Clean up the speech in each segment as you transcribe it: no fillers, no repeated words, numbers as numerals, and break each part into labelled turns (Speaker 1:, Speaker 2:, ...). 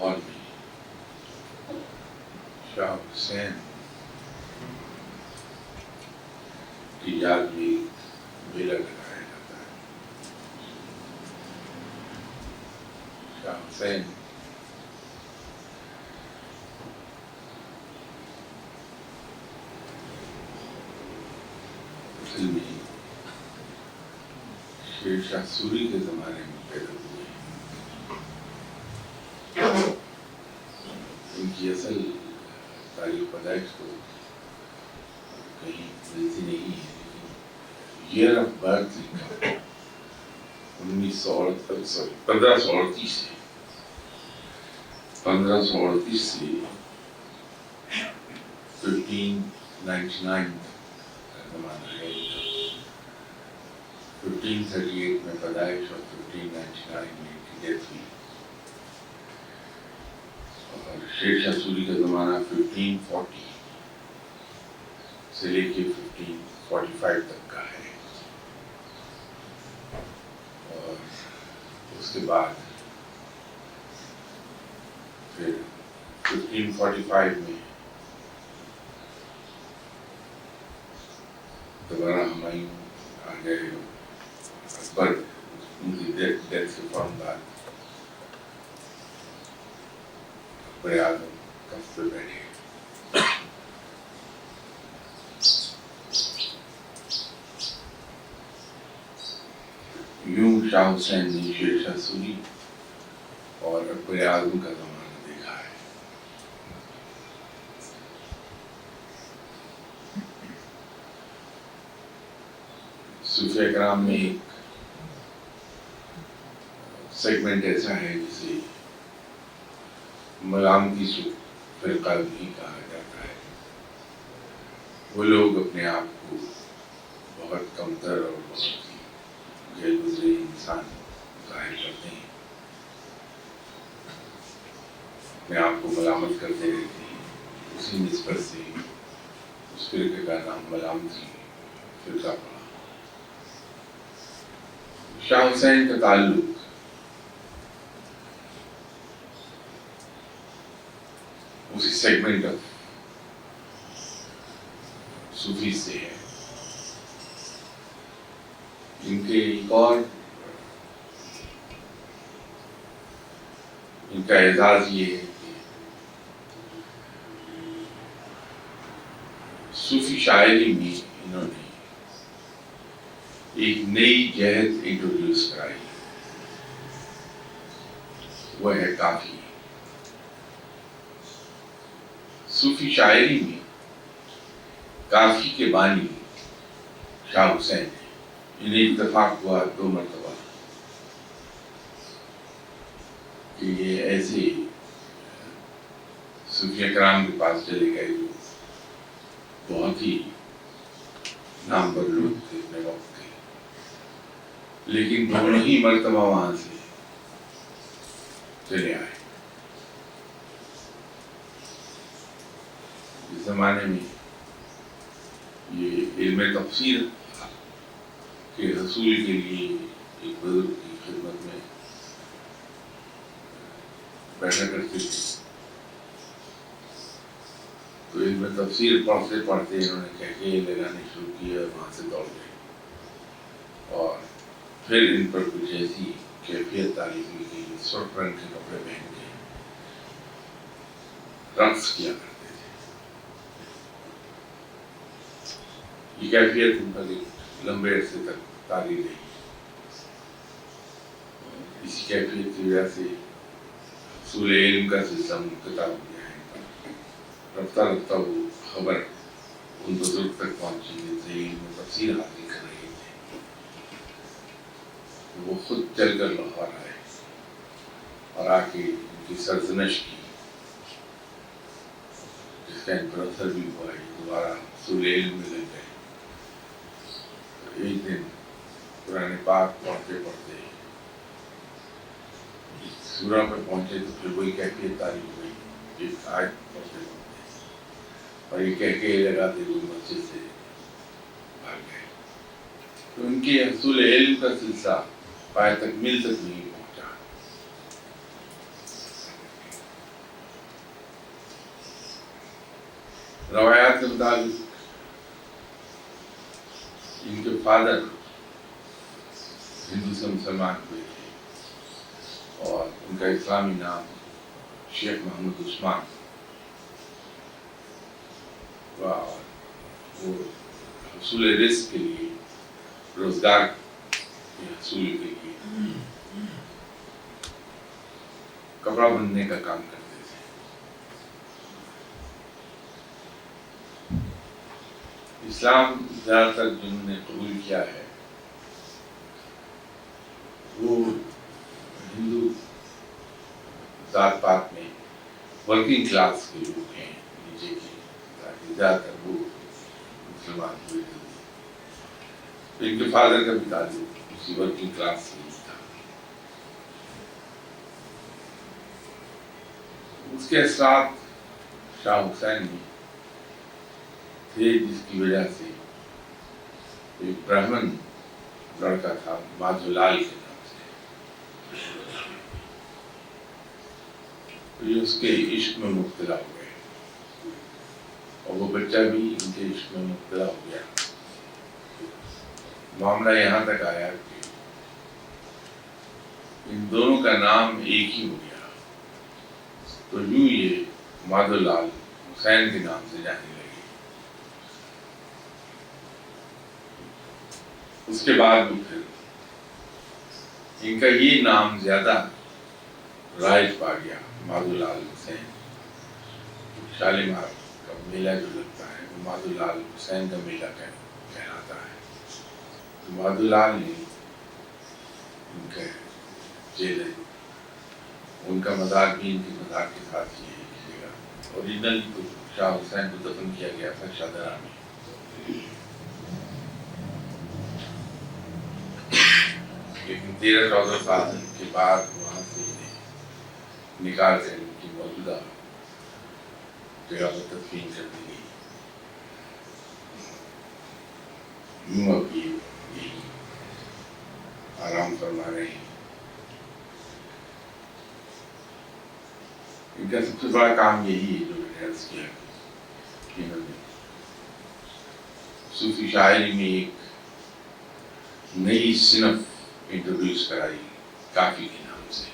Speaker 1: لاہور میں شاہ حسین کی یاد میں میلہ لگایا جاتا ہے. شاہ حسین اصل میں شیر شاہ سوری کے زمانے میں پیدا ہوئے. ان کی اصل تاریخ پیدائش تو کہیں ملتی نہیں ہے، لیکن ایئر آف برتھ لکھا 1538 سے 1599 کا زمانہ ہے. 1538 میں پیدائش اور 1599 میں ان کی ڈیتھ ہوئی. اور شیر شاہ سوری کا زمانہ 1540 سے لے کے 1545 تک کا ہے. اور اس کے بعد پھر 1545 میں دوبارہ ہمایوں آ گئے. اکبر ان کی ڈیتھ سے فوراً بعد اکبر اعظم تخت پہ بیٹھے. یوں شاہ حسین نے شیر شاہ سوری اور اکبر اعظم کا زمانہ دیکھا ہے. صوفیہ کرام میں ایک سیگمنٹ ایسا ہے جسے ملامتی فرقہ بھی کہا جاتا ہے. وہ لوگ اپنے آپ کو بہت کمتر اور بہت ہی غیر گزرے انسان ظاہر کرتے ہیں، اپنے آپ کو ملامت کرتے رہتے ہیں. اسی نسبت سے اس فرقے کا نام ملامتی فرقہ پڑا. شاہ حسین کا تعلق اسی سیگمنٹ آف صوفی سے ہے. ان کے ایک اور ان کا اعزاز یہ ہے کہ صوفی شاعری میں انہوں نے ایک نئی جہت انٹروڈیوس کرائی. وہ ہے کافی. صوفی شاعری میں کافی کے بانی شاہ حسین ہیں. انہیں اتفاق ہوا 2 مرتبہ کہ یہ ایسے صوفیہ کرام کے پاس چلے گئے جو بہت ہی نامور لوگ تھے اپنے وقت کے، لیکن دونوں ہی مرتبہ وہاں سے چلے آئے. اس زمانے میں یہ علم تفسیر کے حصول کے لیے ایک بزرگ کی خدمت میں بیٹھا کرتے تھے. تو علم تفسیر پڑھتے پڑھتے انہوں نے کہکے لگانے شروع کیے اور وہاں سے دوڑ گئے. اور پھر ان پر کچھ ایسی کیفیت تعلیم ہوئی کہ سرخ رنگ کے کپڑے پہن کے رقص کیا کرتے تھے. یہ کیفیت ان پر ایک لمبے عرصے تک طاری رہی. اسی کیفیت کی وجہ سے حصول علم کا سلسلہ منقطع ہو گیا ہے. رفتہ رفتہ وہ خبر ان بزرگ تک پہنچی جن سے علم تفسیر حاصل کر رہے تھے. وہ خود چل کر لاہور آئے اور آ کے ان کی سرزنش کی، جس کا ان پر اثر بھی ہوا ہے. دوبارہ حصول علم میں لگ گئے. ایک دن قرآن پاک پڑھتے پڑھتے سورہ پہ پہنچے تو پھر وہی کیفیت طاری ہو گئی. ایک آیت پڑھتے پڑھتے اور یہ کہہ لگاتے ہوئے مسجد سے بھاگ گئے. تو ان کے حصول علم کا سلسلہ پائے تکمیل تک نہیں پہنچا. روایات کے مطابق ان کے فادر ہندو سے مسلمان ہوئے تھے اور ان کا اسلامی نام شیخ محمد عثمان، اور وہ حصول رزق کے لیے، روزگار کے حصول کے لیے کپڑا بننے کا کام کرتے تھے۔ اسلام زیادہ تر جنہوں نے قبول کیا ہے وہ ہندو ذات پات میں ورکنگ کلاس کے لوگ ہیں، نیچے کے، زیادہ تر وہ مسلمان ہوئے تھے۔ ان کے فادر کا بھی تعلق اسی ورکنگ کلاس سے ہی تھا۔ اس کے اثرات شاہ حسین میں تھے، جس کی وجہ سے ایک برہمن لڑکا تھا مادھو لال کے نام سے، یہ اس کے عشق میں مبتلا ہو گئے اور وہ بچہ بھی ان کے عشق میں مبتلا ہو گیا۔ معاملہ یہاں تک آیا کہ ان دونوں کا نام ایک ہی ہو گیا، تو یوں یہ مادھو لال حسین کے نام سے جانے لگے۔ اس کے بعد پھر ان کا یہ نام زیادہ رائج پا گیا، مادھو لال حسین۔ شالیمار کا میلہ جو لگتا ہے وہ مادھو لال حسین کا میلہ کہلاتا ہے۔ تو مادھو لال نے ان کے جیل ہے، ان کا مزار بھی ان کے مزار کے ساتھ ہی ہے ایک جگہ۔ اوریجنل تو شاہ حسین کو دفن کیا گیا تھا شاہدرہ میں، لیکن 13-14 سال کے بعد وہاں سے انہیں نکال کر ان کی موجودہ جگہ پر تدفین کر دی گئی۔ یوں اب یہ آرام فرما رہے ہیں۔ ان کا سب سے بڑا کام یہی ہے جو میں نے عرض کیا کہ انہوں نے صوفی شاعری میں ایک نئی صنف انٹروڈیوس کرائی، کافی کے نام سے۔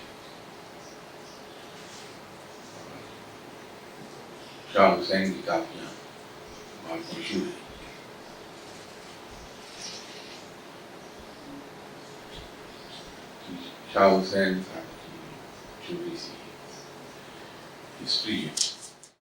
Speaker 1: شاہ حسین کی کافیاں بہت مشہور ہیں۔ شاہ حسین صاحب کی چھوٹی سی ہسٹری ہے۔